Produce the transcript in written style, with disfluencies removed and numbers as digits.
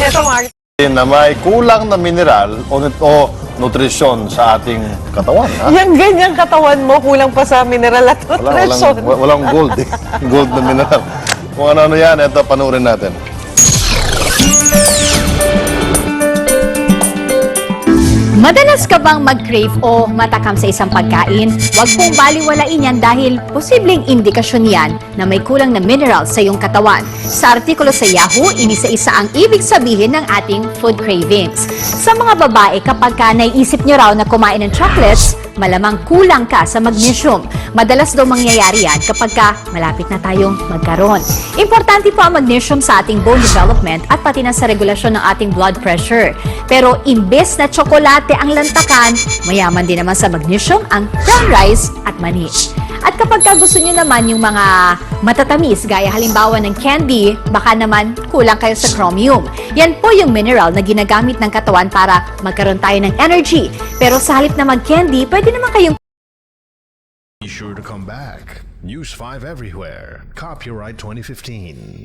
Ito, Mark. Na may kulang na mineral o nutrisyon sa ating katawan. Ha? Yung ganyang katawan mo, kulang pa sa mineral at nutrition. Walang gold eh. Gold na mineral. Kung ano yan, ito panurin natin. Madalas ka bang mag-crave o matakam sa isang pagkain? Huwag pong baliwalain yan dahil posibleng indikasyon yan na may kulang na mineral sa iyong katawan. Sa artikulo sa Yahoo, inisa-isa ang ibig sabihin ng ating food cravings. Sa mga babae, kapag ka naiisip nyo raw na kumain ng chocolates, malamang kulang ka sa magnesium. Madalas daw mangyayari yan kapag ka malapit na tayong magkaroon. Importante po ang magnesium sa ating bone development at pati na sa regulasyon ng ating blood pressure. Pero imbes na tsokolate ang lantakan, mayaman din naman sa magnesium ang brown rice at mani. At kapag ka gusto nyo naman yung mga matatamis, gaya halimbawa ng candy, baka naman kulang kayo sa chromium. Yan po yung mineral na ginagamit ng katawan para magkaroon tayo ng energy. Pero sa halip na mag-candy, pwede naman kayong Be sure to come back. News 5 everywhere. Copyright 2015.